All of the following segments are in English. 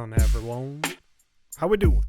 on, everyone? How we doing?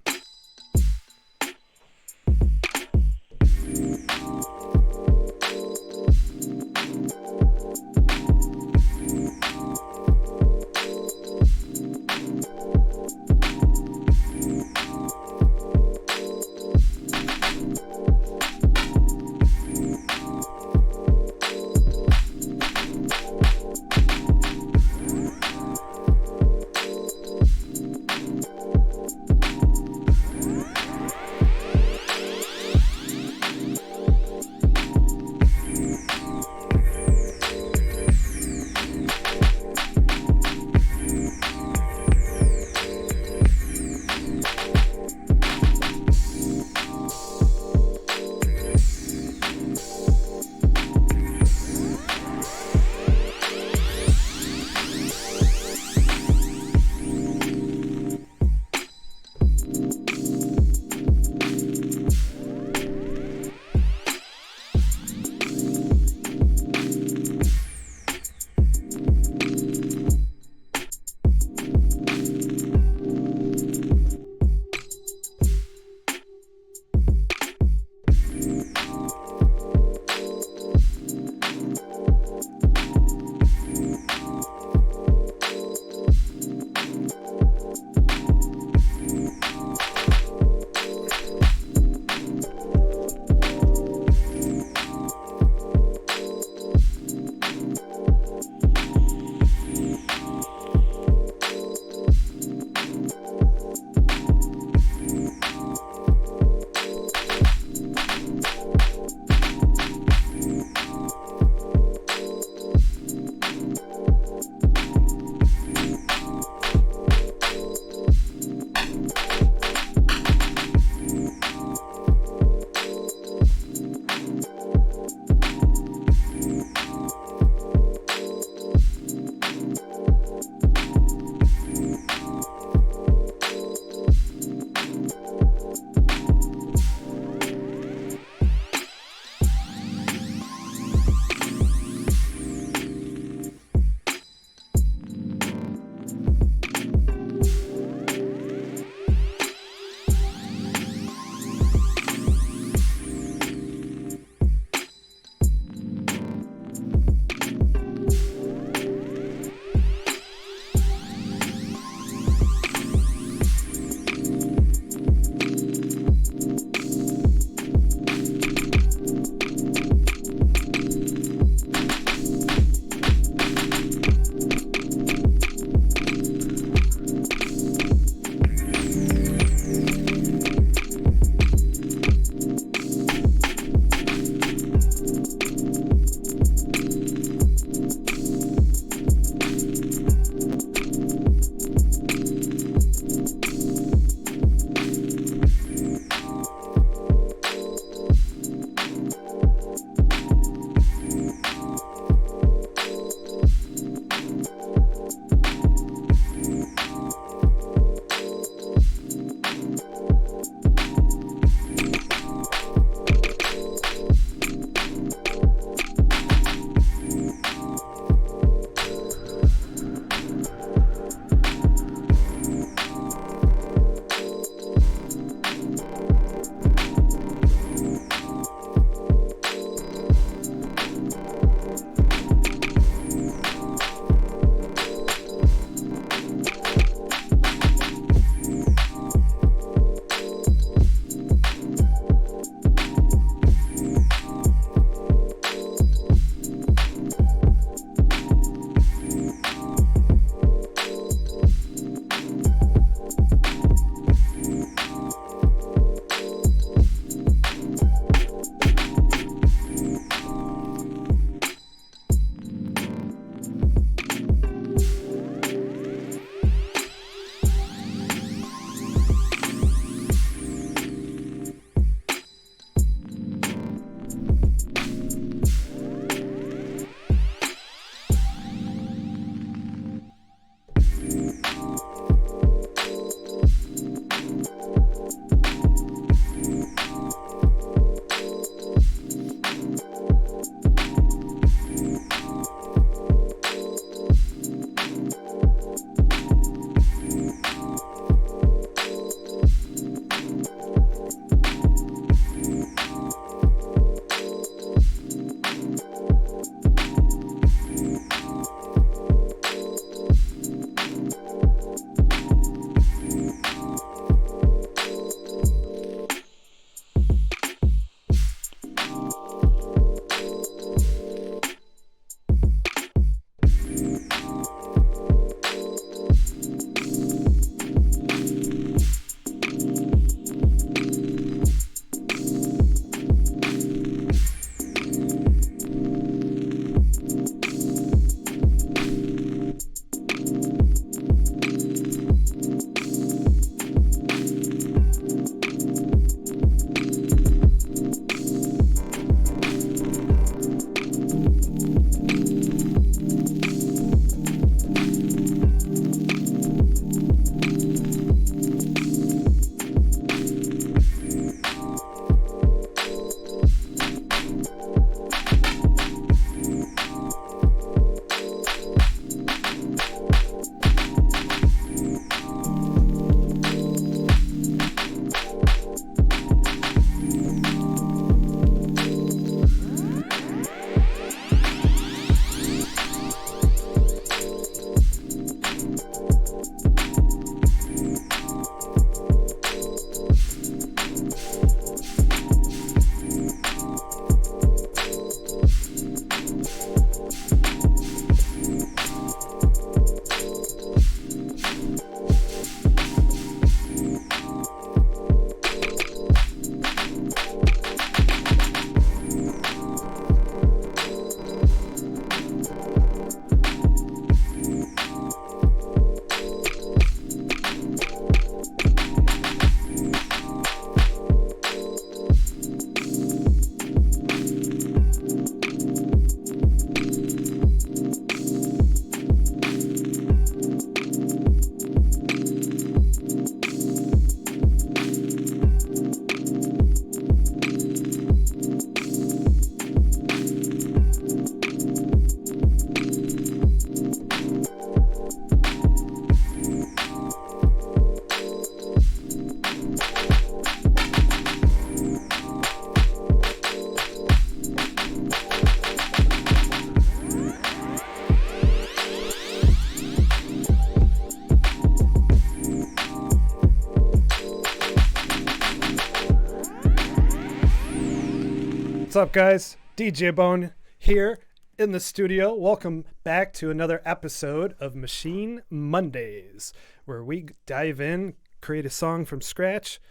What's up, guys? DJ Bone here in the studio. Welcome back to another episode of Maschine Mondays, where we dive in, create a song from scratch,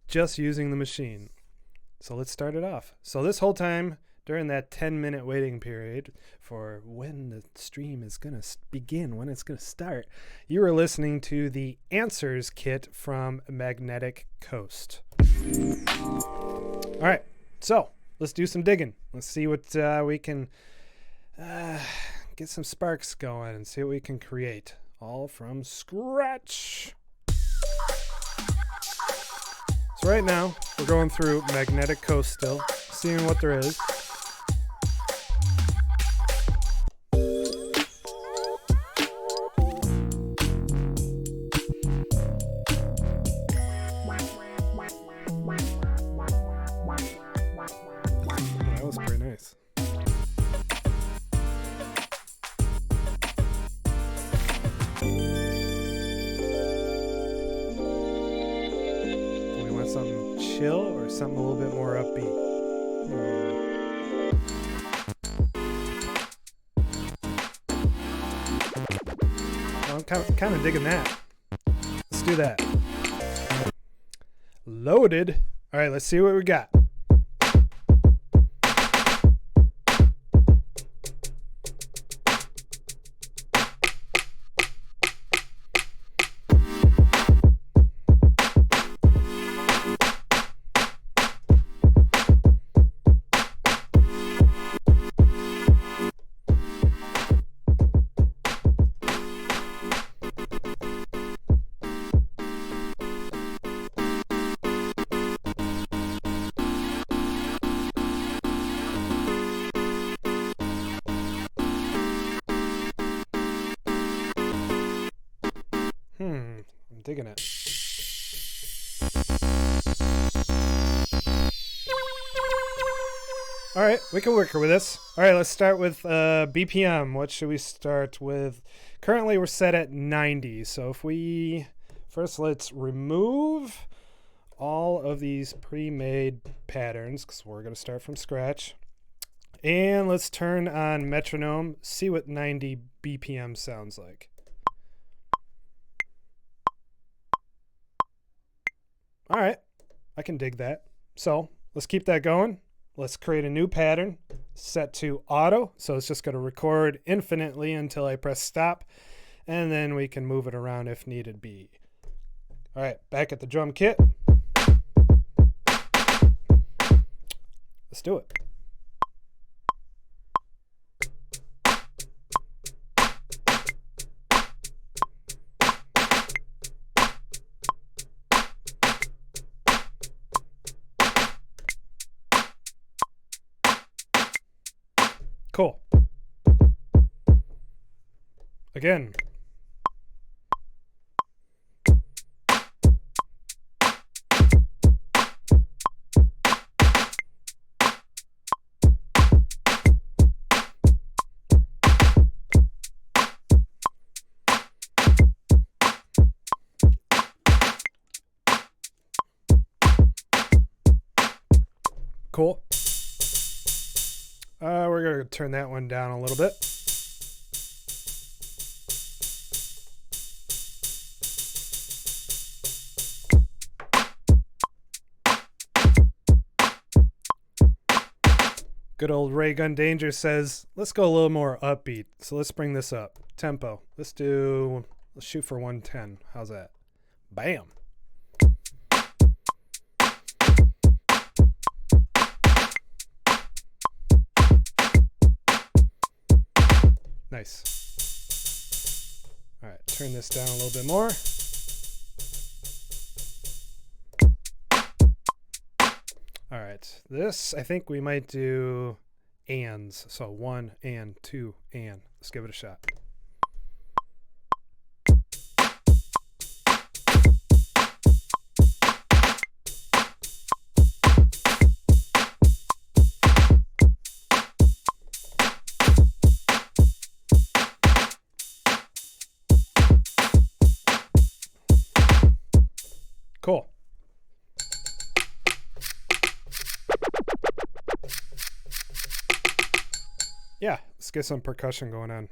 just using the machine. So let's start it off. So this whole time, during that 10-minute waiting period for when the stream is going to begin, when it's going to start, you were listening to the Answers kit from Magnetic Coast. All right, so let's do some digging. Let's see what we can get some sparks going and see what we can create all from scratch. So right now, we're going through Magnetic Coast still, seeing what there is. That was pretty nice. We want something chill or something a little bit more upbeat? Well, I'm kind of digging that. Let's do that. Loaded. All right, let's see what we got. I'm digging it. All right, we can work with this. All right, let's start with BPM. What should we start with? Currently, we're set at 90. So if we first, let's remove all of these pre-made patterns because we're going to start from scratch. And let's turn on metronome, see what 90 BPM sounds like. All right, I can dig that. So let's keep that going. Let's create a new pattern, set to auto. So it's just going to record infinitely until I press stop, and then we can move it around if needed be. All right, back at the drum kit. Let's do it. Cool. Again. Cool. We're going to turn that one down a little bit. Good old Ray Gun Danger says, let's go a little more upbeat. So let's bring this up. Tempo. Let's shoot for 110. How's that? Bam. Nice. All right, turn this down a little bit more. All right, this, I think we might do ands. So 1 and 2 and. Let's give it a shot. Cool. Yeah, let's get some percussion going on.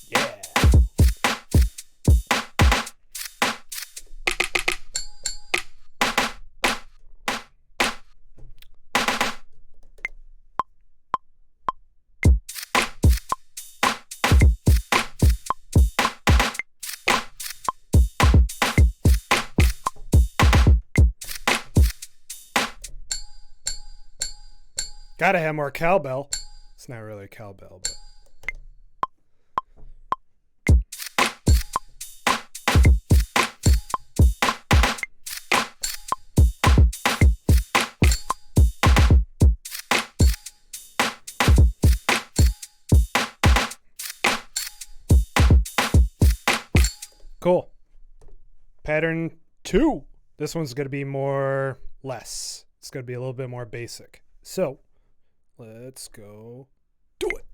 Yeah. Gotta have more cowbell. It's not really a cowbell, but. Cool. Pattern 2. This one's going to be more less. It's going to be a little bit more basic. So, let's go do it.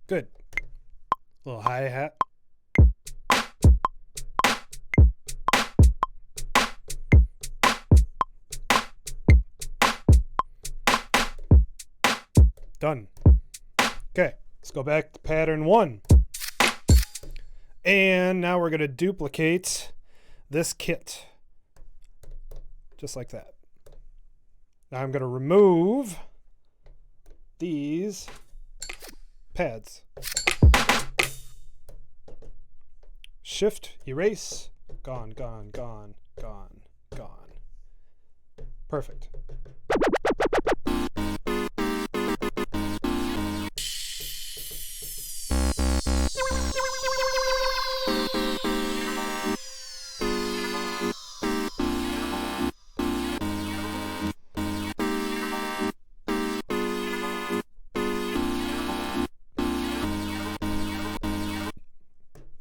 Good. Little hi-hat. Done. Okay, let's go back to pattern 1. And now we're going to duplicate this kit. Just like that. Now I'm going to remove these pads. Shift, erase. Gone, gone, gone, gone, gone. Perfect.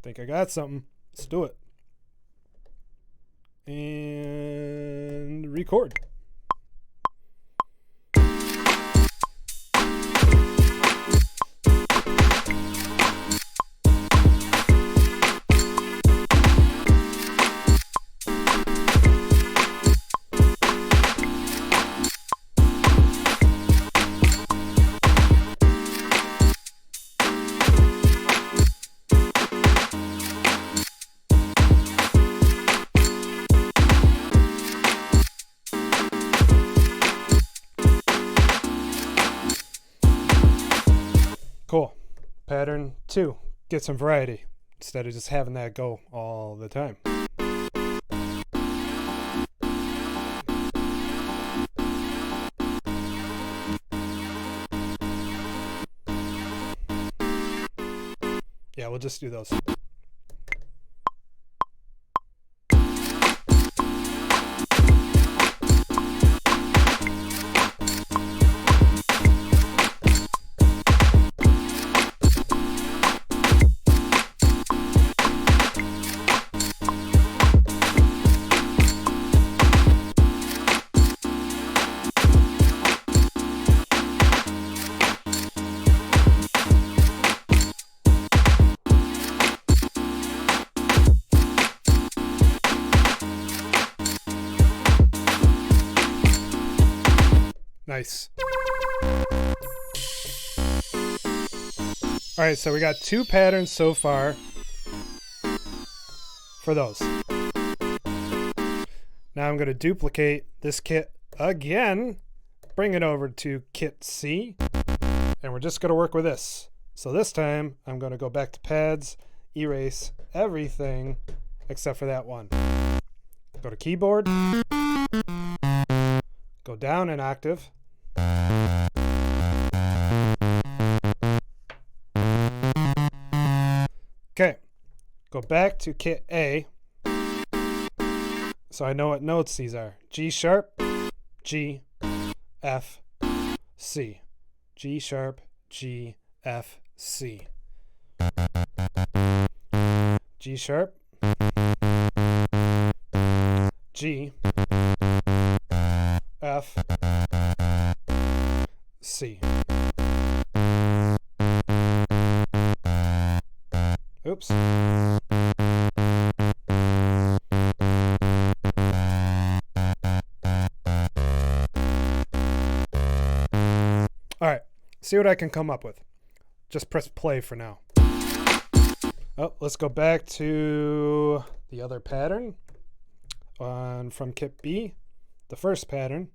Think I got something. Let's do it. And record. Cool. Pattern 2. Get some variety instead of just having that go all the time. Yeah, we'll just do those. Nice. All right, so we got 2 patterns so far for those. Now I'm going to duplicate this kit again, bring it over to kit C, and we're just going to work with this. So this time I'm going to go back to pads, erase everything except for that one. Go to keyboard, go down an octave. Okay, go back to kit A, so I know what notes these are. G sharp, G, F, C. G sharp, G, F, C. G sharp, G, F, C. Oops. Alright, see what I can come up with. Just press play for now. Oh, let's go back to the other pattern from kit B. The first pattern.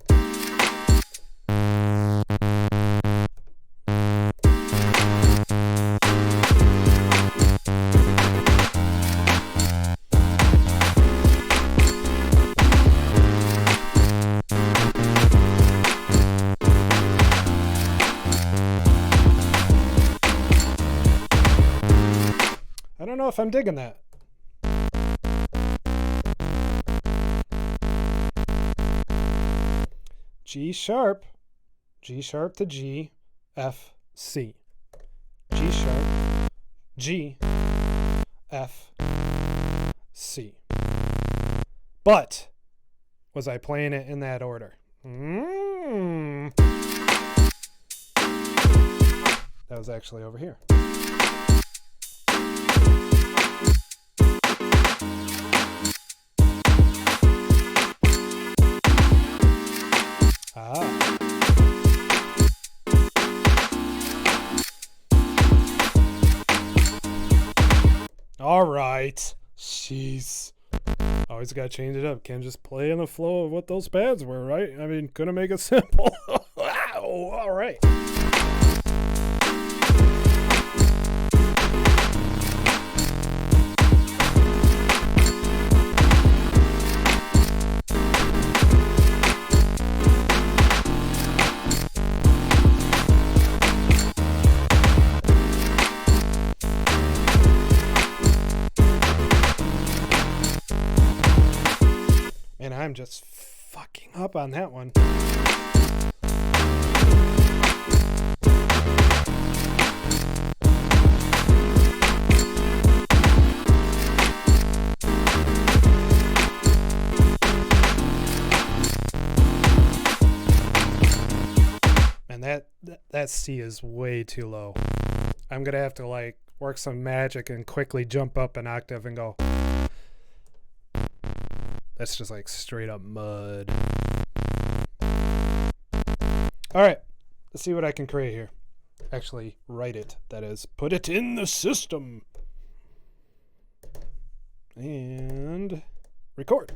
I don't know if I'm digging that. G sharp to G, F, C. G sharp, G, F, C. But was I playing it in that order? That was actually over here. All right. Jeez. Always got to change it up. Can't just play in the flow of what those pads were, right? I mean, couldn't make it simple. Wow. All right. And I'm just fucking up on that one. And that C is way too low. I'm gonna have to like work some magic and quickly jump up an octave and go. That's just like straight up mud. All right, let's see what I can create here. Actually, write it. That is, put it in the system. And record.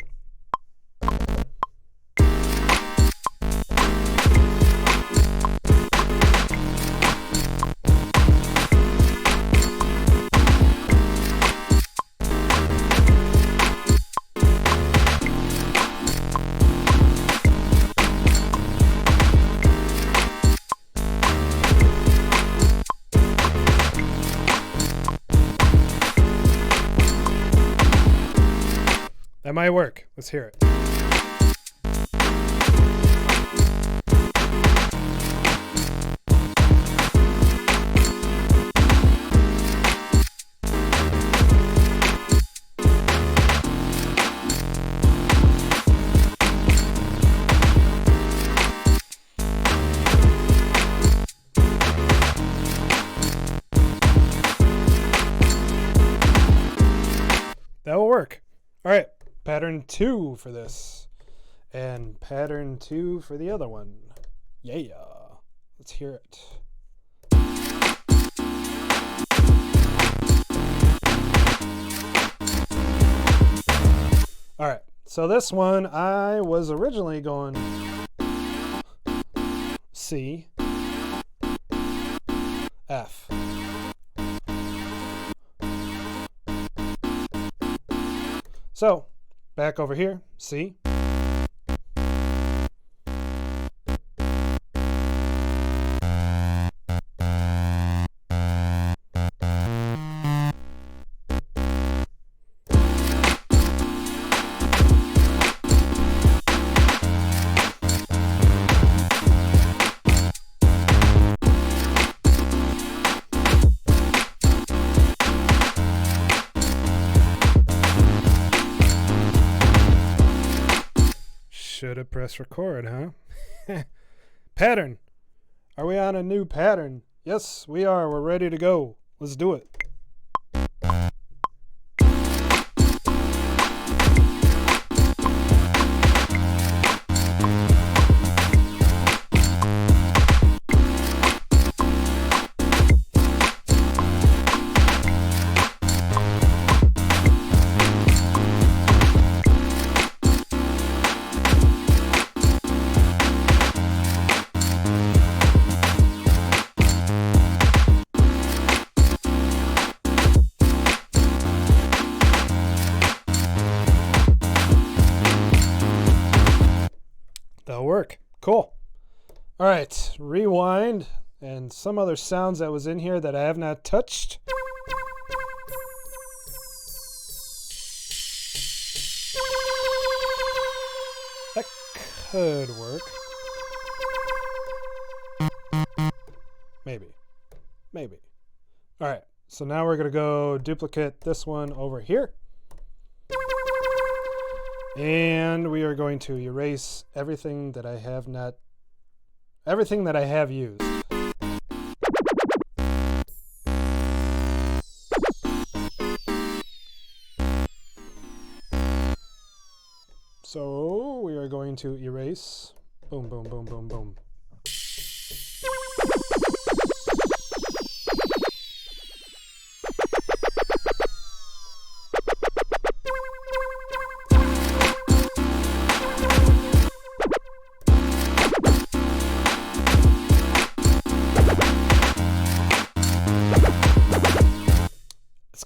That might work. Let's hear it. That will work. All right. Pattern 2 for this, and pattern 2 for the other one. Yeah, let's hear it. All right, so this one I was originally going C, F. So back over here, C. press record, huh? Pattern. Are we on a new pattern? Yes, we are. We're ready to go. Let's do it. That'll work. Cool. All right, rewind and some other sounds that was in here that I have not touched. That could work. Maybe. All right, so now we're going to go duplicate this one over here. And we are going to erase everything that I have used. So we are going to erase. Boom, boom, boom, boom, boom.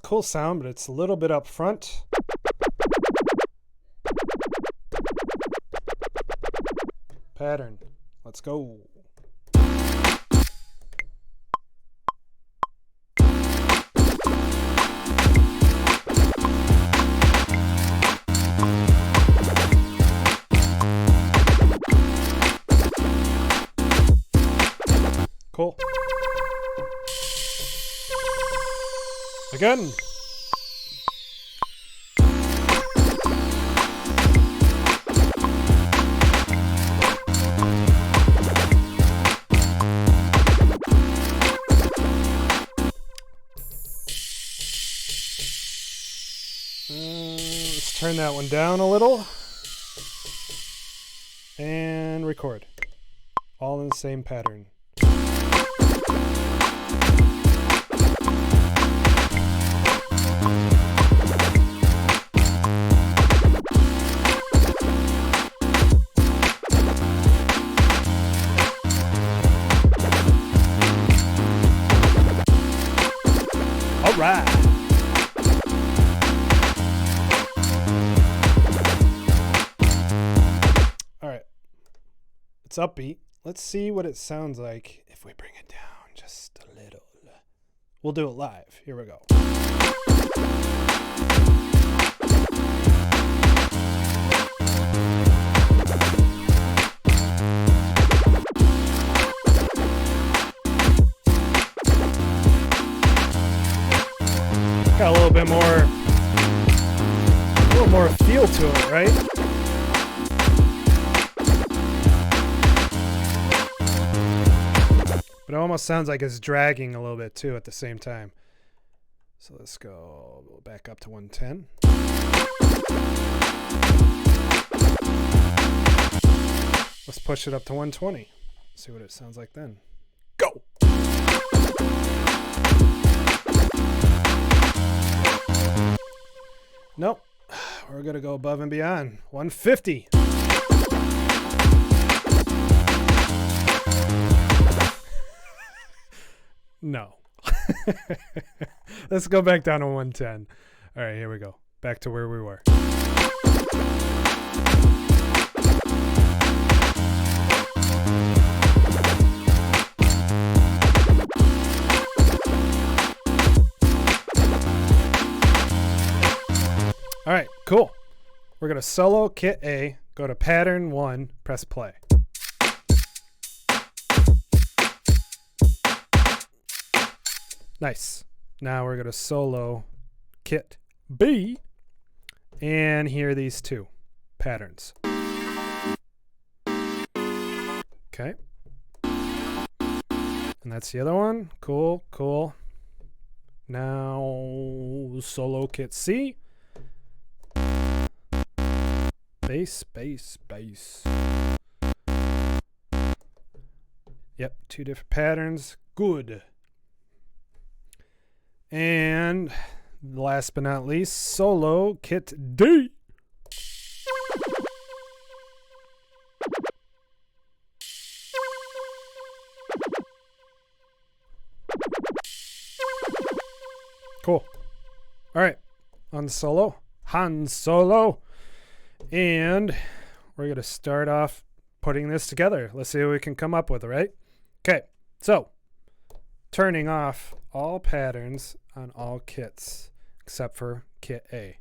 Cool sound, but it's a little bit up front. Pattern. Let's go. Cool. Again. Let's turn that one down a little. And record. All in the same pattern. All right. All right. It's upbeat. Let's see what it sounds like if we bring it down just a little. We'll do it live. Here we go. Got a little more feel to it, right? But it almost sounds like it's dragging a little bit too at the same time. So let's go back up to 110. Let's push it up to 120. See what it sounds like then. Go! Nope. We're going to go above and beyond. 150. No. Let's go back down to 110. All right, here we go. Back to where we were. All right, cool. We're going to solo kit A, go to pattern 1, press play. Nice. Now we're going to solo kit B and hear these two patterns. Okay. And that's the other one. Cool, cool. Now solo kit C. Bass, bass, bass. Yep, 2 different patterns. Good. And last but not least, solo kit D. Cool. All right. On solo. Han Solo. And we're going to start off putting this together. Let's see what we can come up with, right? Okay. So, turning off all patterns on all kits except for kit A.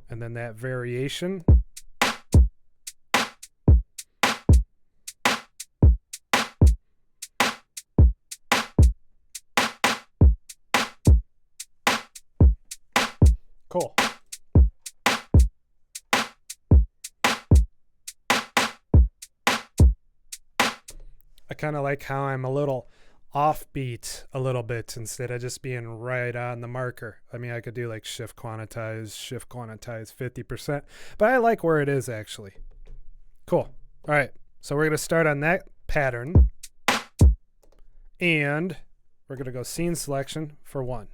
And then that variation. Cool. I kind of like how I'm a little offbeat a little bit instead of just being right on the marker. I mean, I could do like shift quantize 50%, but I like where it is actually. Cool. All right. So we're going to start on that pattern and we're going to go scene selection for 1.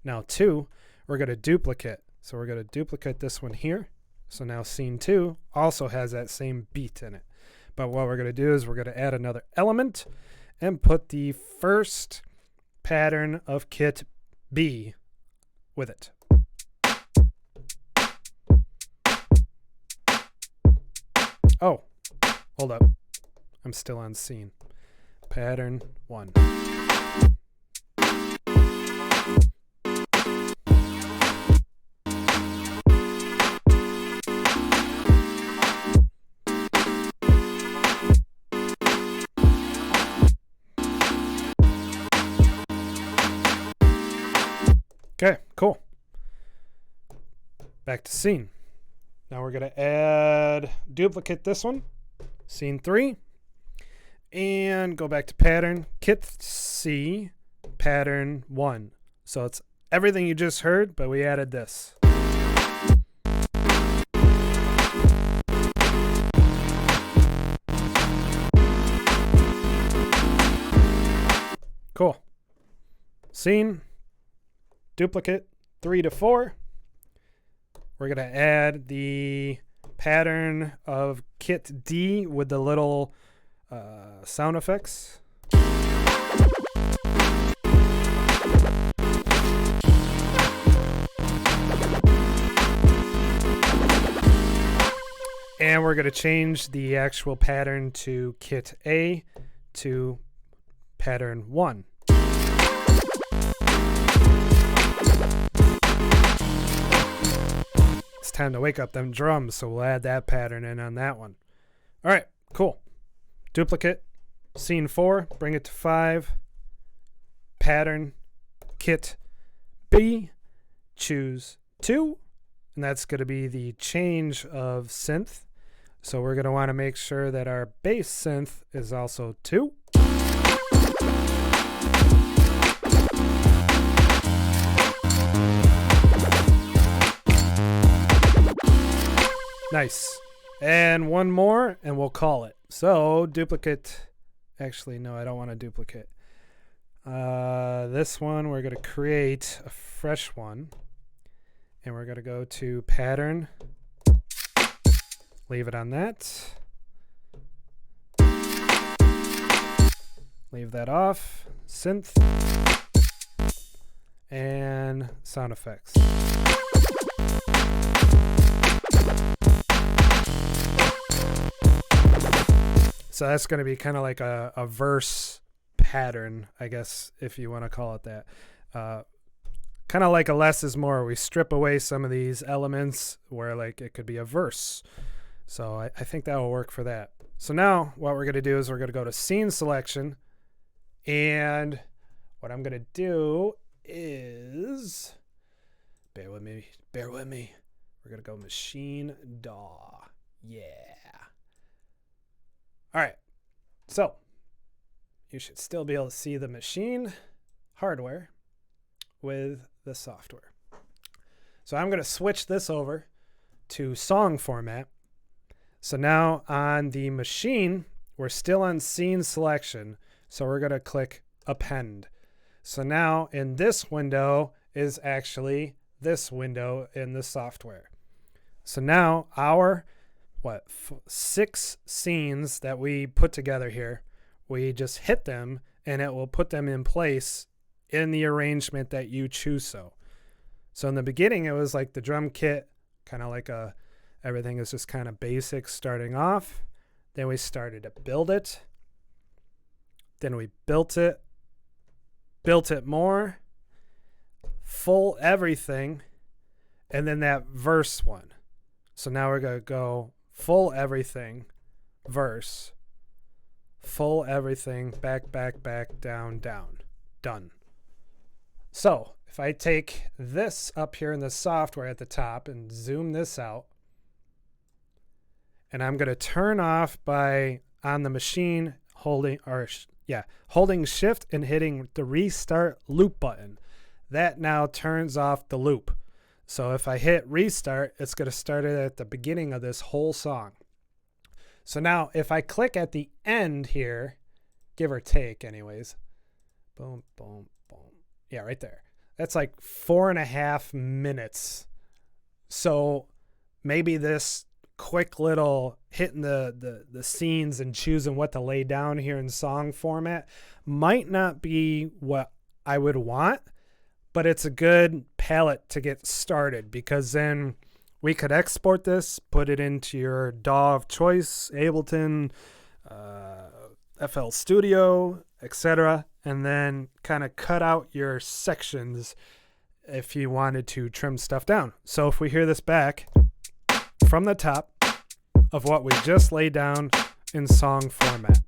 Now 2, we're going to duplicate. So we're going to duplicate this one here. So now scene 2 also has that same beat in it. But what we're going to do is we're going to add another element and put the first pattern of kit B with it. Oh, hold up. I'm still on scene. Pattern 1. Okay, cool. Back to scene. Now we're going to duplicate this one, scene 3, and go back to pattern, kit C, pattern 1. So it's everything you just heard, but we added this. Cool. Scene. Duplicate 3 to 4. We're going to add the pattern of kit D with the little sound effects. And we're going to change the actual pattern to kit A to pattern 1. Time to wake up them drums, so we'll add that pattern in on that one. All right, cool. Duplicate scene 4, bring it to 5, pattern kit B, choose 2, and that's going to be the change of synth. So we're going to want to make sure that our bass synth is also 2. Nice. And one more, and we'll call it. So, duplicate. Actually, no, I don't want to duplicate. This one, we're going to create a fresh one. And we're going to go to pattern. Leave it on that. Leave that off. Synth. And sound effects. So that's going to be kind of like a verse pattern, I guess, if you want to call it that. Kind of like a less is more. We strip away some of these elements where like it could be a verse. So I think that will work for that. So now what we're going to do is we're going to go to scene selection. And what I'm going to do is, bear with me. We're going to go Maschine DAW. Yeah. All right. So you should still be able to see the Maschine hardware with the software. So I'm going to switch this over to song format. So now on the Maschine, we're still on scene selection. So we're going to click append. So now in this window is actually this window in the software. So now our 6 scenes that we put together here, we just hit them and it will put them in place in the arrangement that you choose. So in the beginning, it was like the drum kit, kind of like everything is just kind of basic starting off. Then we started to build it. Then we built it more, full everything, and then that verse one. So now we're going to go full everything, verse, full everything, back, down, done. So if I take this up here in the software at the top and zoom this out, and I'm going to turn off by on the Maschine holding shift and hitting the restart loop button. That now turns off the loop. So if I hit restart, it's going to start it at the beginning of this whole song. So now if I click at the end here, give or take anyways, boom, boom, boom. Yeah, right there. That's like 4.5 minutes. So maybe this quick little hitting the scenes and choosing what to lay down here in song format might not be what I would want, but it's a good palette to get started, because then we could export this, put it into your DAW of choice, Ableton, FL Studio, etc., and then kind of cut out your sections if you wanted to trim stuff down. So if we hear this back from the top of what we just laid down in song format.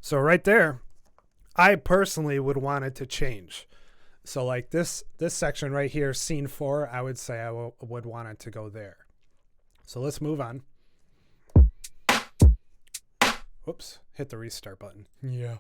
So right there, I personally would want it to change. So like this section right here, scene 4, I would say I would want it to go there. So let's move on. Whoops, hit the restart button. Yeah.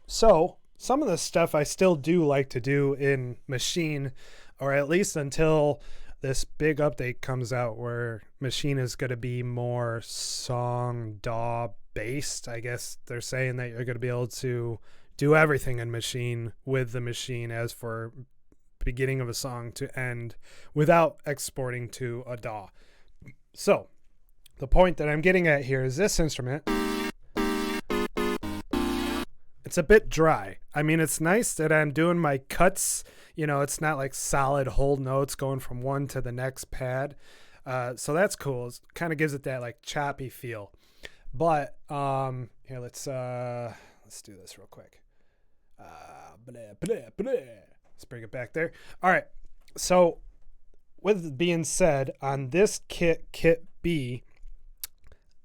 So some of the stuff I still do like to do in Maschine, or at least until this big update comes out where Maschine is going to be more song DAW based. I guess they're saying that you're going to be able to do everything in Maschine with the Maschine, as for beginning of a song to end, without exporting to a DAW. So the point that I'm getting at here is this instrument. It's a bit dry. I mean, it's nice that I'm doing my cuts. You know, it's not like solid whole notes going from one to the next pad. So that's cool. It kind of gives it that like choppy feel. But here, let's do this real quick. Let's bring it back there. All right. So with being said, on this kit B,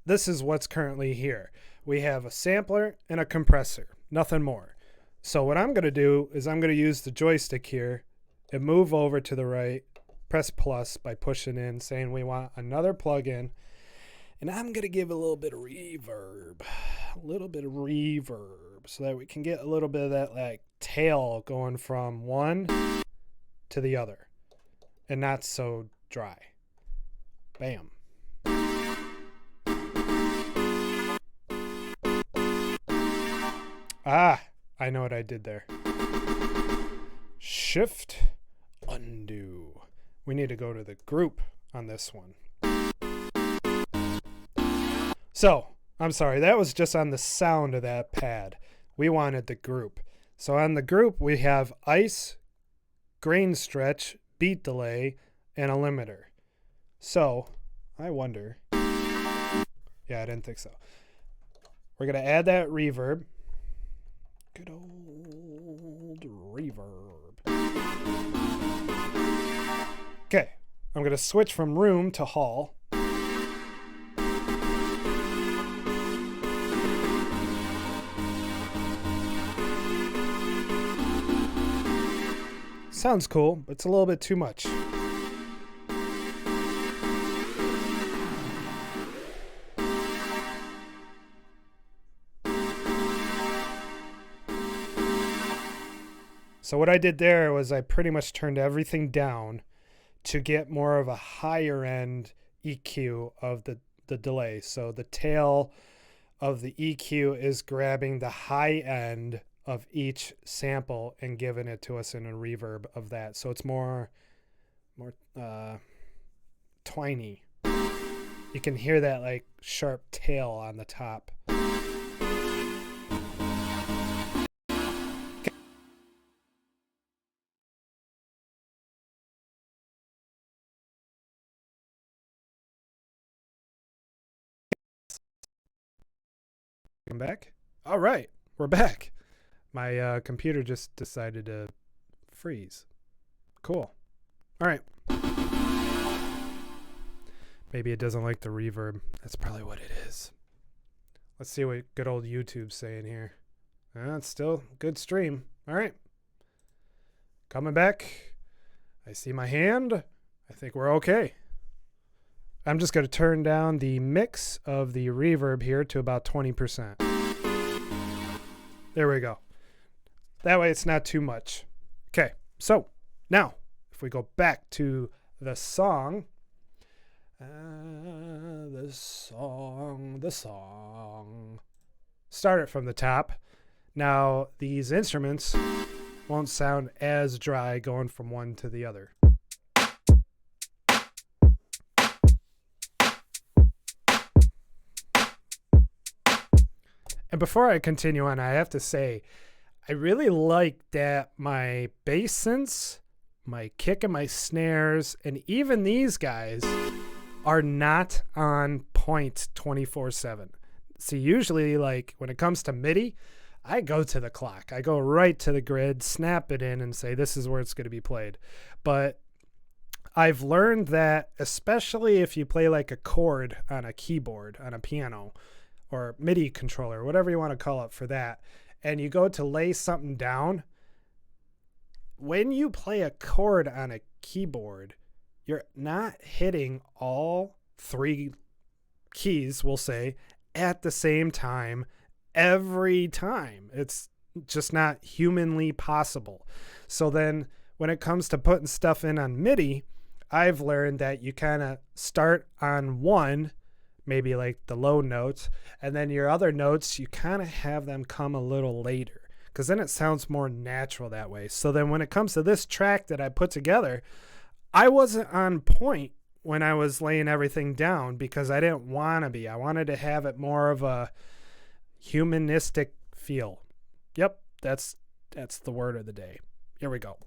this is what's currently here. We have a sampler and a compressor. Nothing more. So what I'm going to do is I'm going to use the joystick here and move over to the right, press plus by pushing in, saying we want another plug-in. And I'm going to give a little bit of reverb. A little bit of reverb. reverb so that we can get a little bit of that like tail going from one to the other and not so dry. Bam. Ah, I know what I did there. Shift, undo. We need to go to the group on this one. So, I'm sorry, that was just on the sound of that pad. We wanted the group. So on the group, we have ice, grain stretch, beat delay, and a limiter. So, I wonder. Yeah, I didn't think so. We're going to add that reverb. Good old reverb. Okay, I'm going to switch from room to hall. Sounds cool, but it's a little bit too much. So what I did there was I pretty much turned everything down to get more of a higher end EQ of the delay. So the tail of the EQ is grabbing the high end of each sample and giving it to us in a reverb of that. So it's more twiny. You can hear that like sharp tail on the top. Come back. All right, we're back. My computer just decided to freeze. Cool. All right. Maybe it doesn't like the reverb. That's probably what it is. Let's see what good old YouTube's saying here. It's still a good stream. All right. Coming back. I see my hand. I think we're okay. I'm just going to turn down the mix of the reverb here to about 20%. There we go. That way it's not too much. Okay, so now if we go back to the song, the song. Start it from the top. Now these instruments won't sound as dry going from one to the other. And before I continue on, I have to say, I really like that my bass synths, my kick and my snares, and even these guys are not on point 24/7. See, usually like when it comes to MIDI, I go to the clock. I go right to the grid, snap it in and say, this is where it's going to be played. But I've learned that especially if you play like a chord on a keyboard, on a piano, or MIDI controller, whatever you want to call it for that, and you go to lay something down, when you play a chord on a keyboard, you're not hitting all three keys, we'll say, at the same time every time. It's just not humanly possible. So then when it comes to putting stuff in on MIDI, I've learned that you kind of start on one, maybe like the low notes, and then your other notes, you kind of have them come a little later because then it sounds more natural that way. So then when it comes to this track that I put together, I wasn't on point when I was laying everything down because I didn't want to be. I wanted to have it more of a humanistic feel. Yep, that's the word of the day. Here we go.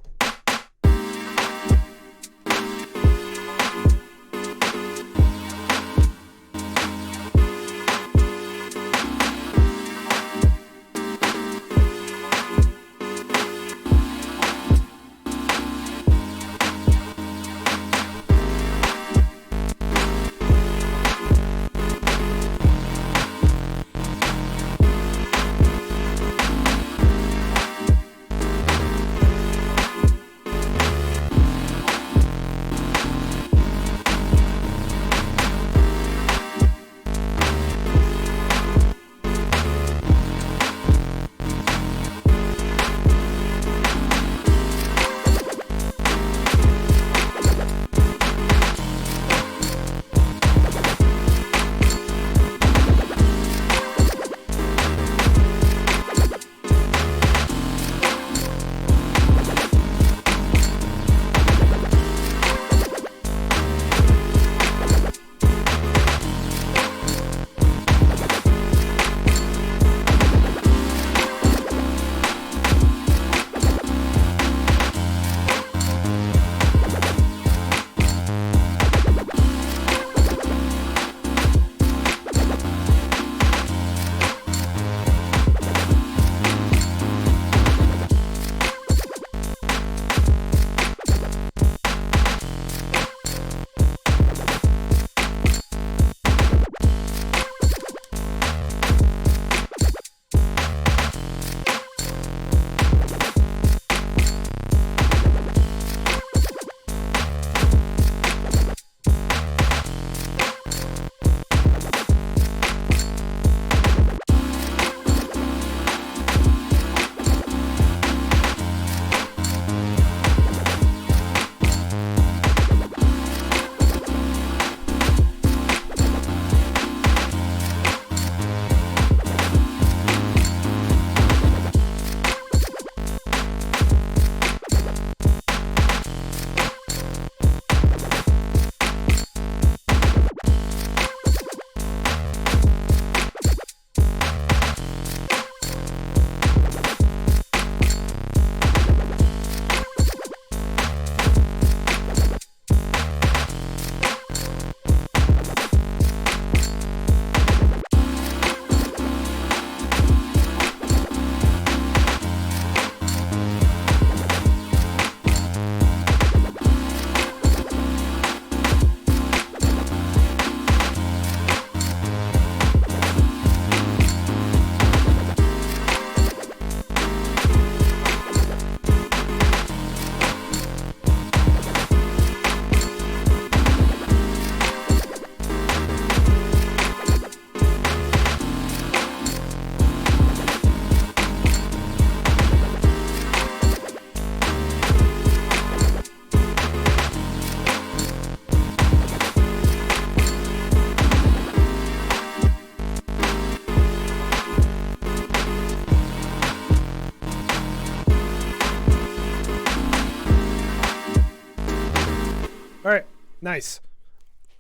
All right, nice.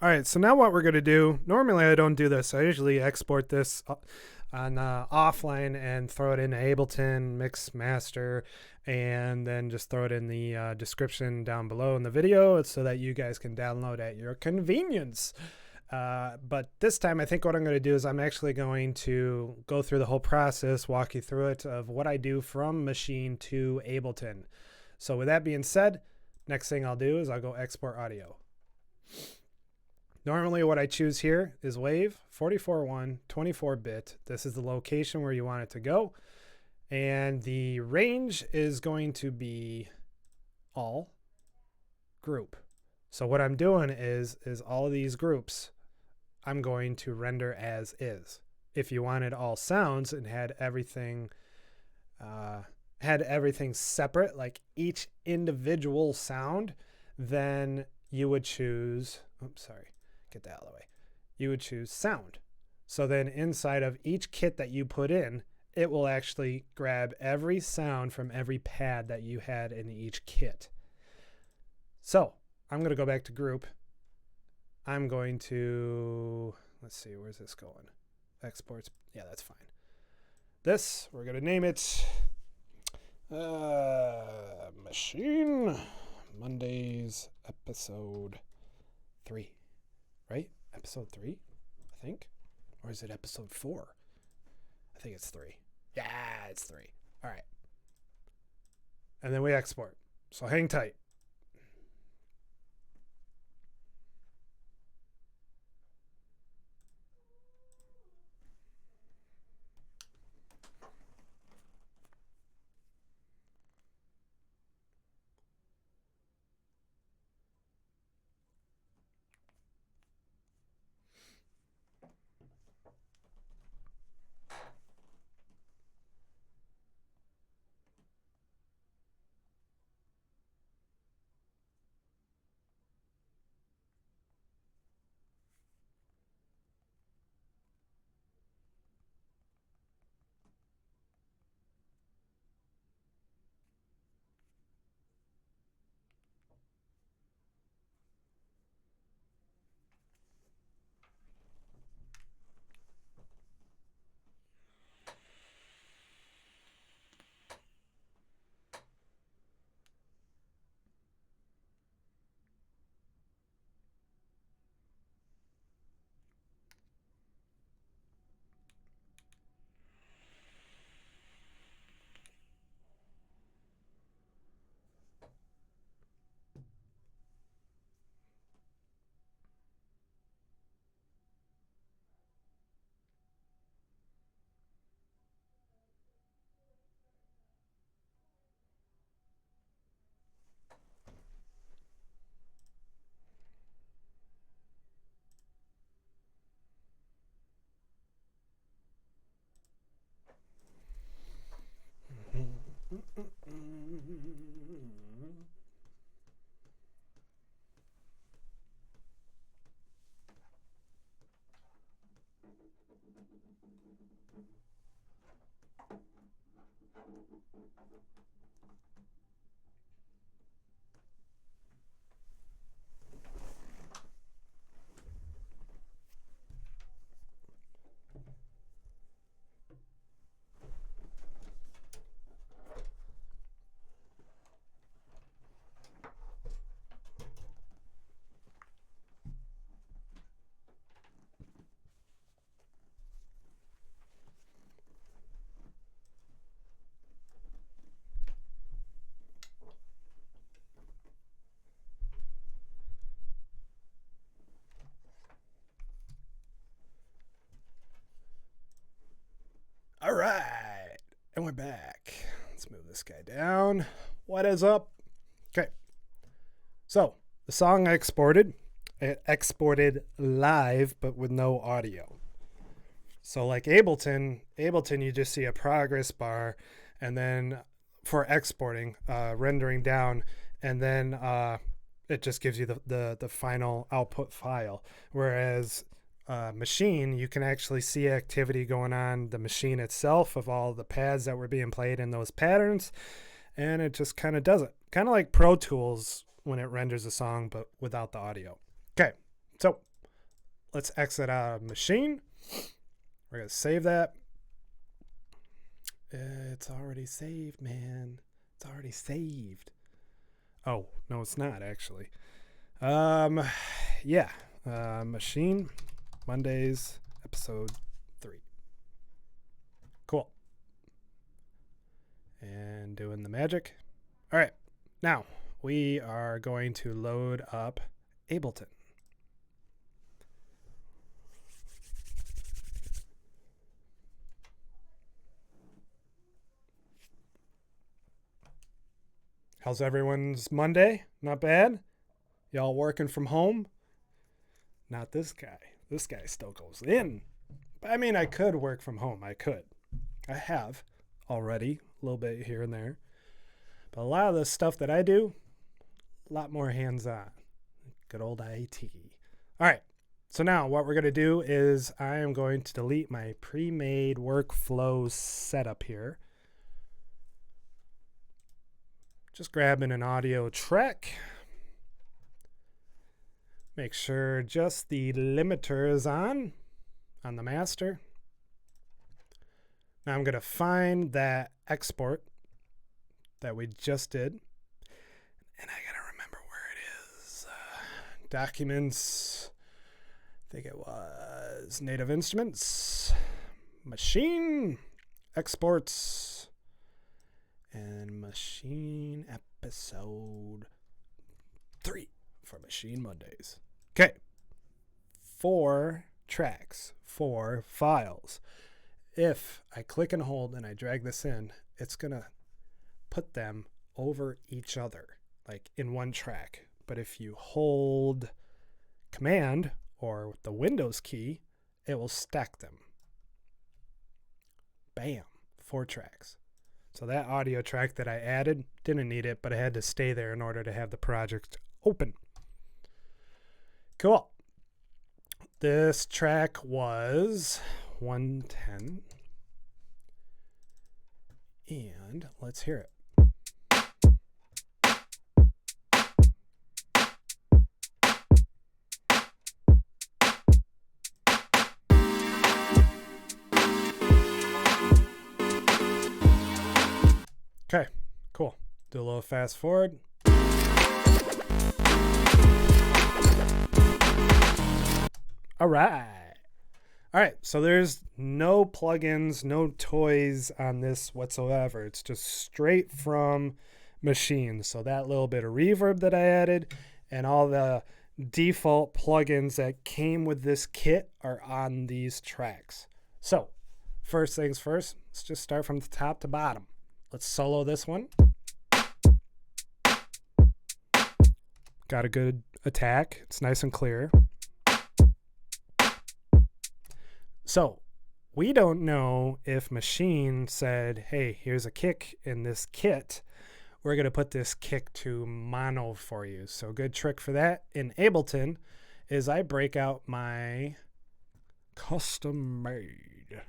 All right, so now what we're going to do, normally I don't do this. I usually export this on offline and throw it into Ableton, mix, master, and then just throw it in the description down below in the video so that you guys can download at your convenience. But this time I think what I'm going to do is I'm actually going to go through the whole process, walk you through it of what I do from Maschine to Ableton. So with that being said, next thing I'll do is I'll go export audio. Normally what I choose here is WAV 44.1 24-bit. This is the location where you want it to go. And the range is going to be all group. So what I'm doing is all of these groups I'm going to render as is. If you wanted all sounds and had everything separate, like each individual sound, then you would choose, oops, sorry. Get that out of the way. You would choose sound. So then inside of each kit that you put in, it will actually grab every sound from every pad that you had in each kit. So I'm going to go back to group. I'm going to, let's see, where's this going? Exports. Yeah, that's fine. This, we're going to name it Maschine Mondays episode 3. Right? Episode 3, I think. Or is it episode 4? I think it's 3. Yeah, it's 3. All right. And then we export. So hang tight. All right, and we're back. Let's move this guy down. What is up? Okay, so the song I exported live, but with no audio. So like Ableton, you just see a progress bar, and then for exporting, rendering down, and then it just gives you the final output file. Whereas Maschine, you can actually see activity going on the machine itself of all the pads that were being played in those patterns, and it just kind of does it. Kind of like Pro Tools when it renders a song, but without the audio. Okay, so let's exit out of Maschine. We're going to save that. It's already saved, man. It's already saved. Oh, no, it's not, actually. Yeah. Maschine Mondays, episode 3. Cool. And doing the magic. All right. Now, we are going to load up Ableton. How's everyone's Monday? Not bad? Y'all working from home? Not this guy. This guy still goes in. I mean, I could work from home. I could. I have already, a little bit here and there. But a lot of the stuff that I do, a lot more hands-on. Good old IT. All right. So now what we're going to do is I am going to delete my pre-made workflow setup here. Just grabbing an audio track. Make sure just the limiter is on the master. Now I'm going to find that export that we just did. And I got to remember where it is. Documents. I think it was Native Instruments. Maschine. Exports. And Maschine episode 3 for Maschine Mondays. Okay. 4 tracks, 4 files. If I click and hold and I drag this in, it's going to put them over each other, like in one track. But if you hold Command or the Windows key, it will stack them. Bam, 4 tracks. So that audio track that I added, didn't need it, but I had to stay there in order to have the project open. Cool. This track was 110. And let's hear it. Okay, cool. Do a little fast forward. All right. All right, so there's no plugins, no toys on this whatsoever. It's just straight from Maschine. So that little bit of reverb that I added and all the default plugins that came with this kit are on these tracks. So first things first, let's just start from the top to bottom. Let's solo this one. Got a good attack. It's nice and clear. So we don't know if Maschine said, hey, here's a kick in this kit. We're going to put this kick to mono for you. So a good trick for that in Ableton is I break out my custom made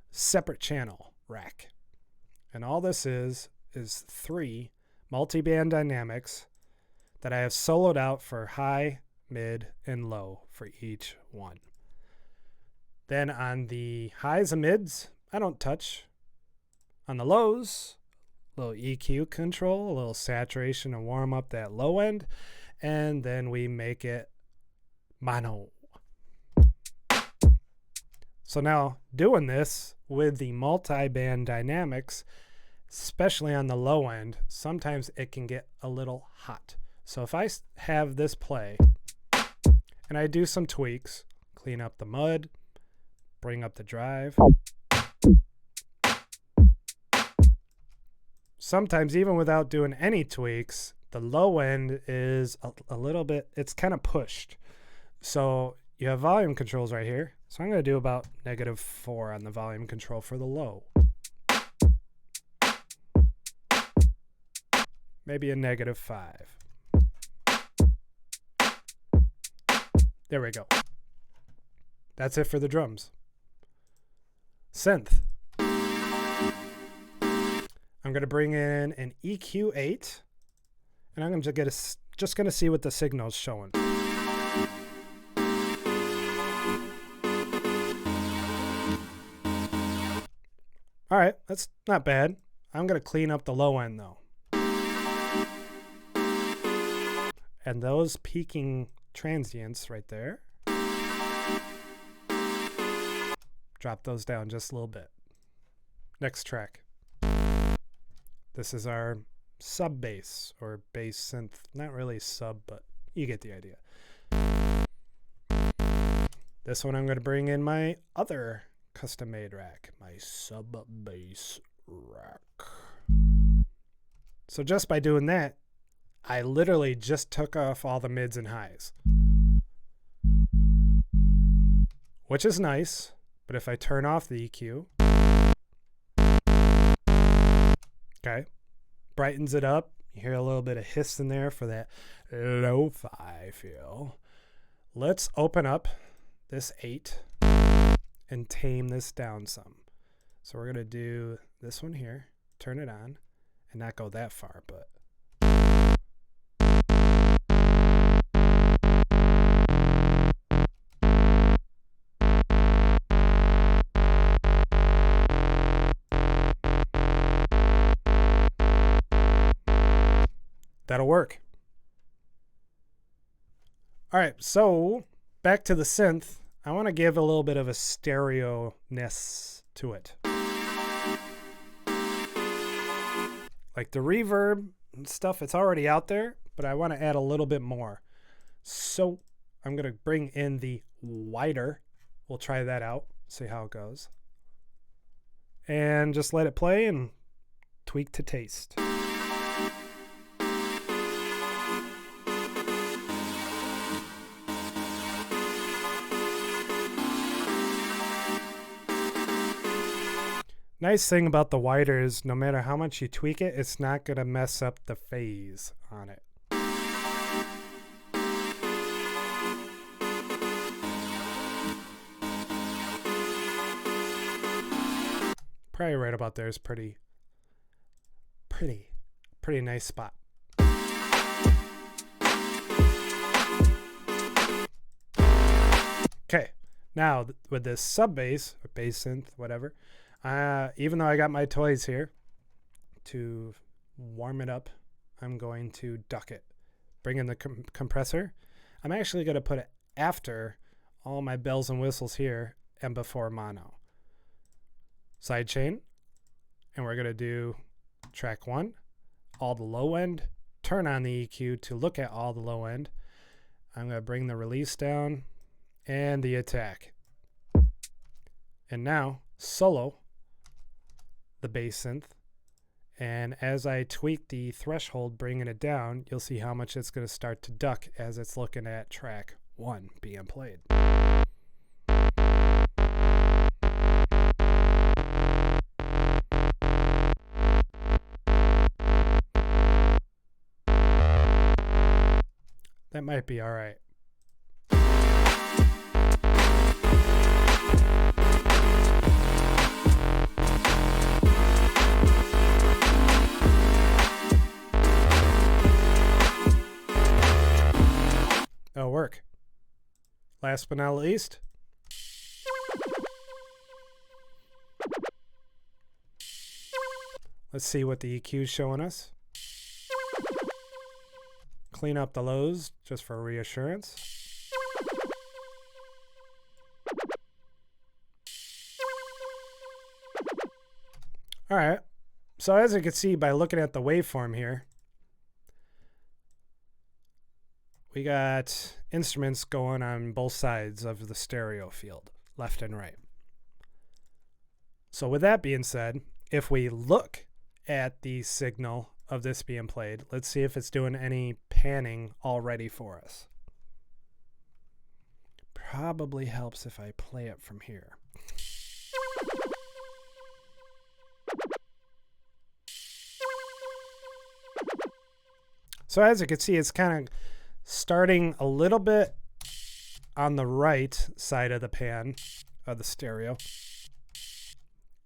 separate channel rack. And all this is 3 multi-band dynamics that I have soloed out for high, mid, and low for each one. Then on the highs and mids, I don't touch. On the lows, a little EQ control, a little saturation to warm up that low end, and then we make it mono. So now doing this with the multi-band dynamics, especially on the low end, sometimes it can get a little hot. So if I have this play and I do some tweaks, clean up the mud, bring up the drive. Sometimes even without doing any tweaks, the low end is a little bit, it's kind of pushed. So you have volume controls right here. So I'm going to do about -4 on the volume control for the low. Maybe a -5. There we go. That's it for the drums. Synth. I'm going to bring in an EQ8, and I'm going to just going to see what the signal's showing. All right, that's not bad. I'm going to clean up the low end though. And those peaking transients right there, drop those down just a little bit. Next track. This is our sub bass or bass synth. Not really sub, but you get the idea. This one I'm going to bring in my other custom made rack, my sub bass rack. So just by doing that, I literally just took off all the mids and highs, which is nice. But if I turn off the EQ, okay, brightens it up. You hear a little bit of hiss in there for that lo-fi feel. Let's open up this 8 and tame this down some. So we're going to do this one here, turn it on, and not go that far, but that'll work. All right, so back to the synth. I want to give a little bit of a stereo-ness to it. Like the reverb and stuff, it's already out there, but I want to add a little bit more. So I'm going to bring in the wider. We'll try that out, see how it goes. And just let it play and tweak to taste. Nice thing about the wider is no matter how much you tweak it, it's not going to mess up the phase on it. Probably right about there is pretty nice spot. Okay, now with this sub bass or bass synth, whatever. Even though I got my toys here to warm it up, I'm going to duck it. Bring in the compressor. I'm actually going to put it after all my bells and whistles here and before mono. Sidechain. And we're going to do track 1, all the low end. Turn on the EQ to look at all the low end. I'm going to bring the release down and the attack. And now solo the bass synth, and as I tweak the threshold, bringing it down, you'll see how much it's going to start to duck as it's looking at track 1 being played. That might be all right. That'll work. Last but not least, let's see what the EQ is showing us. Clean up the lows just for reassurance. All right. So as you can see by looking at the waveform here, we got instruments going on both sides of the stereo field, left and right. So with that being said, if we look at the signal of this being played, let's see if it's doing any panning already for us. Probably helps if I play it from here. So as you can see, it's kind of starting a little bit on the right side of the pan of the stereo,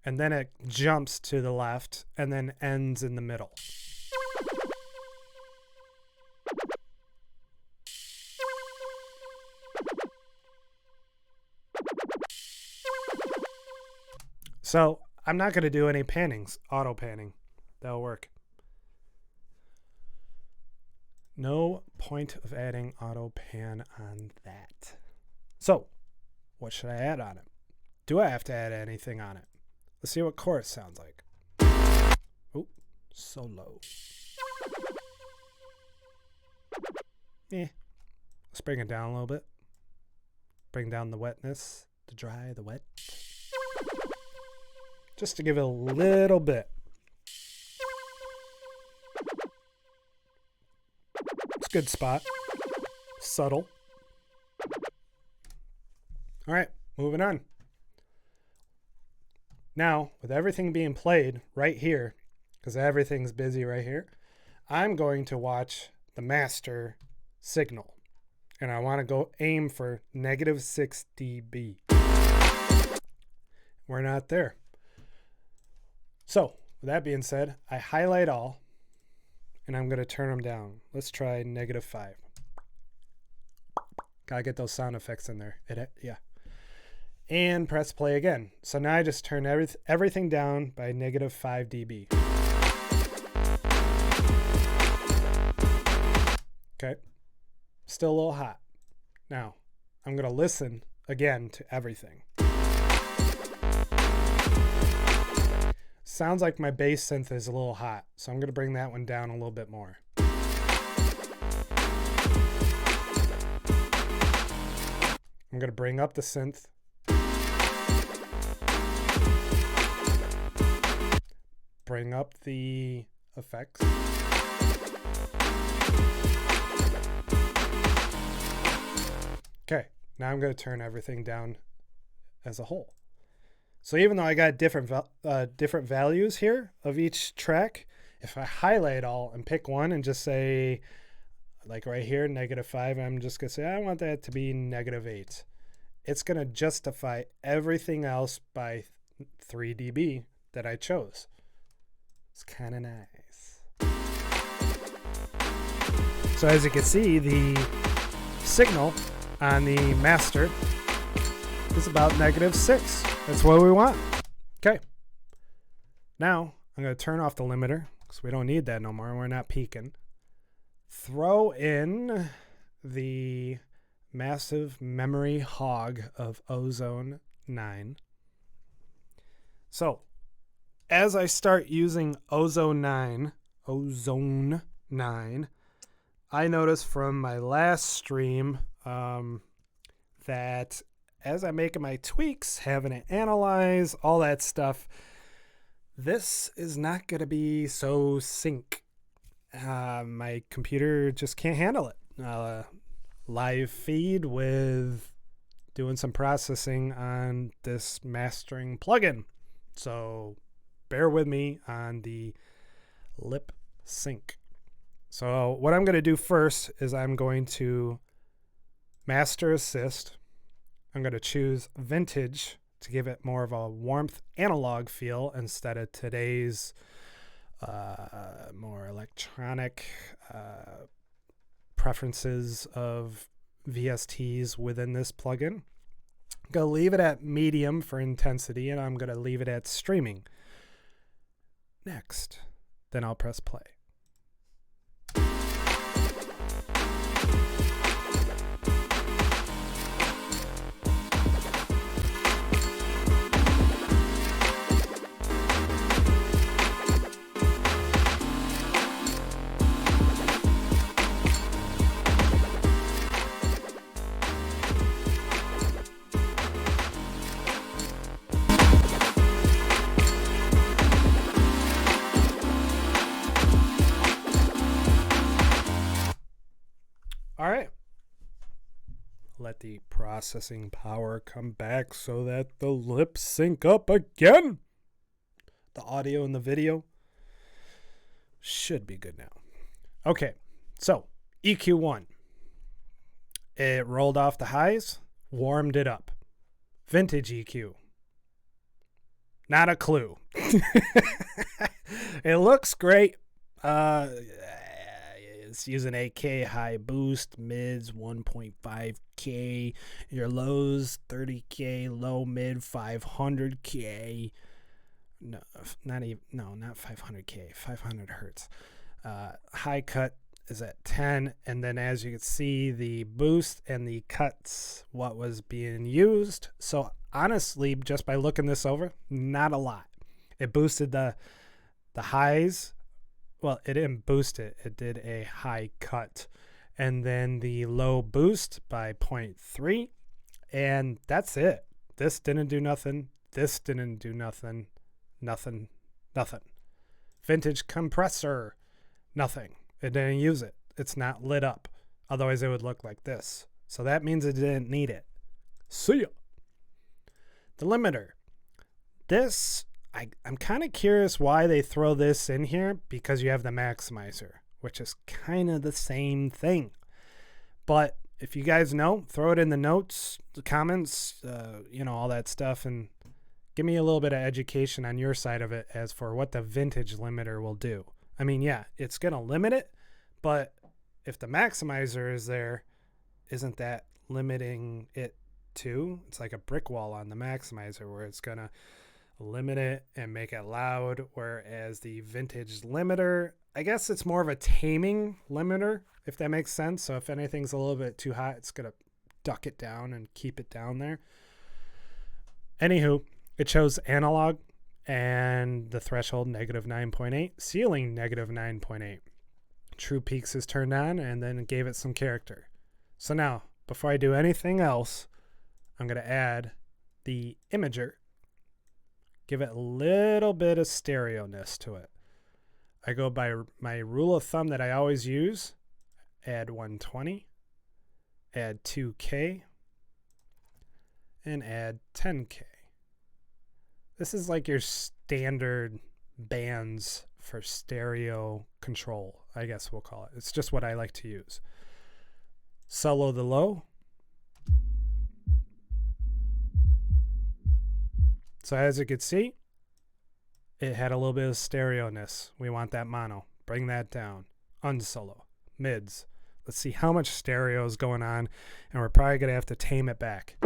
and then it jumps to the left and then ends in the middle. So I'm not going to do any pannings, auto panning. That'll work. No point of adding auto pan on that. So what should I add on it? Do I have to add anything on it? Let's see what chorus sounds like. Oh, so low. Let's bring it down a little bit. Bring down the wetness, the dry, the wet. Just to give it a little bit. It's a good spot. Subtle. All right, moving on. Now, with everything being played right here, because everything's busy right here, I'm going to watch the master signal. And I want to go aim for -6 dB. We're not there. So, with that being said, I highlight all, and I'm going to turn them down. Let's try -5. Gotta get those sound effects in there. Yeah. And press play again. So now I just turn everything down by -5 dB. Okay. Still a little hot. Now, I'm going to listen again to everything. Sounds like my bass synth is a little hot, so I'm going to bring that one down a little bit more. I'm going to bring up the synth. Bring up the effects. Okay, now I'm going to turn everything down as a whole. So even though I got different values here of each track, if I highlight all and pick one and just say, like right here, -5, I'm just going to say, I want that to be -8. It's going to justify everything else by 3 dB that I chose. It's kind of nice. So as you can see, the signal on the master is about -6. That's what we want. Okay. Now I'm going to turn off the limiter because we don't need that no more. We're not peaking. Throw in the massive memory hog of Ozone 9. So as I start using Ozone 9, I noticed from my last stream that as I'm making my tweaks, having it analyze, all that stuff, this is not going to be so sync. My computer just can't handle it. Live feed with doing some processing on this mastering plugin. So bear with me on the lip sync. So what I'm going to do first is I'm going to master assist. I'm going to choose vintage to give it more of a warmth analog feel instead of today's more electronic preferences of VSTs within this plugin. I'm going to leave it at medium for intensity, and I'm going to leave it at streaming. Next, then I'll press play. All right. Let the processing power come back so that the lips sync up again. The audio and the video should be good now. Okay, so EQ1. It rolled off the highs, warmed it up. Vintage EQ. Not a clue. It looks great. It's using 8K high boost, mids 1.5K, your lows 30K, low mid 500K. No, not even. No, not 500K. 500 hertz. High cut is at 10, and then as you can see, the boost and the cuts, what was being used. So honestly, just by looking this over, not a lot. It boosted the highs. Well, it didn't boost it. It did a high cut, and then the low boost by 0.3, and that's it. This didn't do nothing. This didn't do nothing. Nothing. Vintage compressor. Nothing. It didn't use it. It's not lit up. Otherwise, it would look like this. So that means it didn't need it. See ya. The limiter. This, I'm kind of curious why they throw this in here, because you have the maximizer, which is kind of the same thing. But if you guys know, throw it in the notes, the comments, all that stuff, and give me a little bit of education on your side of it as for what the vintage limiter will do. I mean, yeah, it's going to limit it, but if the maximizer is there, isn't that limiting it too? It's like a brick wall on the maximizer where it's going to limit it and make it loud, whereas the vintage limiter, I guess it's more of a taming limiter, if that makes sense. So if anything's a little bit too hot, it's going to duck it down and keep it down there. Anywho, it shows analog and the threshold -9.8, ceiling -9.8. True peaks is turned on, and then it gave it some character. So now, before I do anything else, I'm going to add the imager, give it a little bit of stereo-ness to it. I go by my rule of thumb that I always use, add 120, add 2K, and add 10K. This is like your standard bands for stereo control, I guess we'll call it. It's just what I like to use. Solo the low. So as you can see, it had a little bit of stereo-ness. We want that mono. Bring that down. Unsolo. Mids. Let's see how much stereo is going on, and we're probably going to have to tame it back.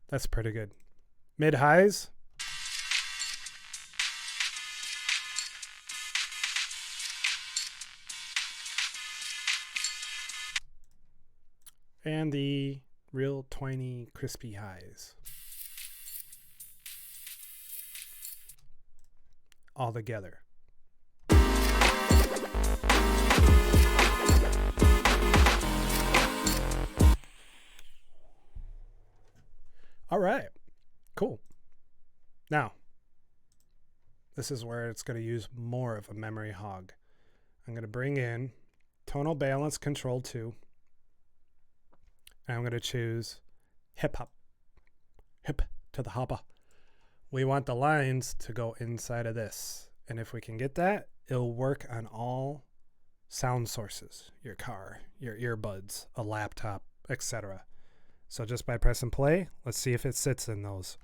That's pretty good. Mid-highs. And the real tiny, crispy highs. All together. All right, cool. Now, this is where it's going to use more of a memory hog. I'm going to bring in tonal balance control 2. And I'm going to choose hip hop. Hip to the hopper. We want the lines to go inside of this. And if we can get that, it'll work on all sound sources. Your car, your earbuds, a laptop, etc. So just by pressing play, let's see if it sits in those.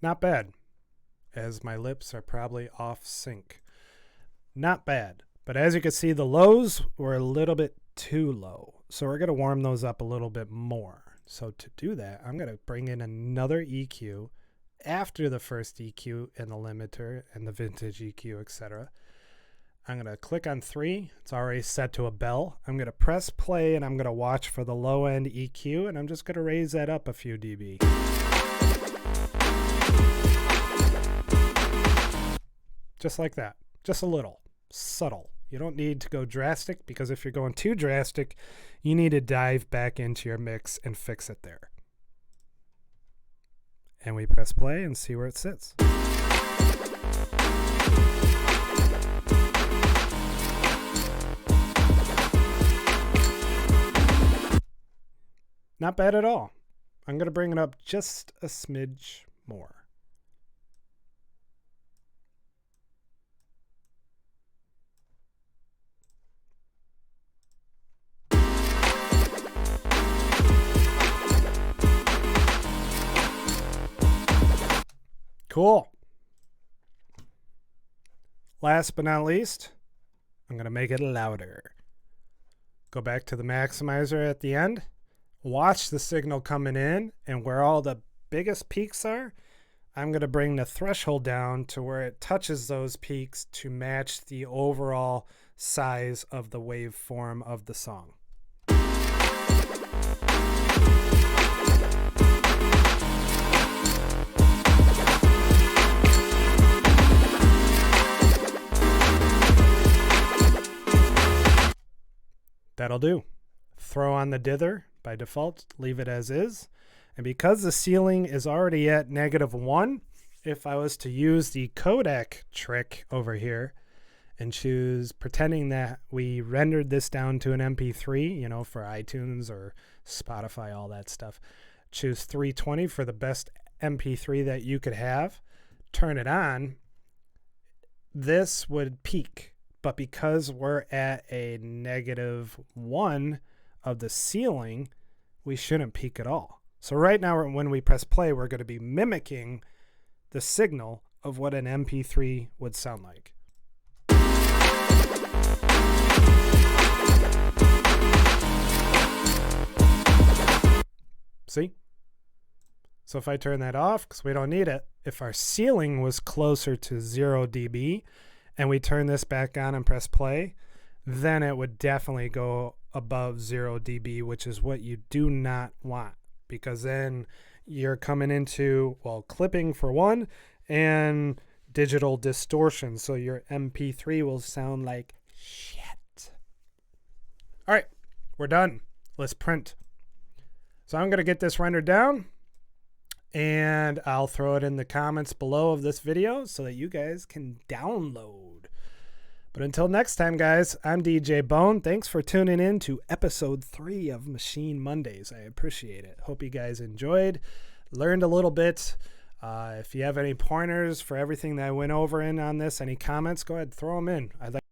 Not bad, as my lips are probably off sync. Not bad, but as you can see, the lows were a little bit too low. So we're going to warm those up a little bit more. So to do that, I'm going to bring in another EQ after the first EQ and the limiter and the vintage EQ, etc. I'm going to click on 3. It's already set to a bell. I'm going to press play, and I'm going to watch for the low end EQ, and I'm just going to raise that up a few dB. Just like that. Just a little. Subtle. You don't need to go drastic, because if you're going too drastic, you need to dive back into your mix and fix it there. And we press play and see where it sits. Not bad at all. I'm going to bring it up just a smidge more. Cool. Last but not least, I'm going to make it louder. Go back to the maximizer at the end. Watch the signal coming in, and where all the biggest peaks are, I'm going to bring the threshold down to where it touches those peaks to match the overall size of the waveform of the song. That'll do. Throw on the dither by default, leave it as is. And because the ceiling is already at -1, if I was to use the codec trick over here and choose, pretending that we rendered this down to an MP3, you know, for iTunes or Spotify, all that stuff, choose 320 for the best MP3 that you could have, turn it on, this would peak. But because we're at a -1 of the ceiling, we shouldn't peak at all. So right now, when we press play, we're going to be mimicking the signal of what an MP3 would sound like. See? So if I turn that off, because we don't need it, if our ceiling was closer to 0 dB, and we turn this back on and press play, then it would definitely go above 0 dB, which is what you do not want, because then you're coming into, well, clipping for one, and digital distortion, so your MP3 will sound like shit. All right, we're done. Let's print. So I'm going to get this rendered down, and I'll throw it in the comments below of this video so that you guys can download. But until next time, guys, I'm DJ Bone. Thanks for tuning in to episode 3 of Maschine Mondays. I appreciate it. Hope you guys enjoyed, learned a little bit. If you have any pointers for everything that I went over on this, any comments, go ahead, throw them in. I'd like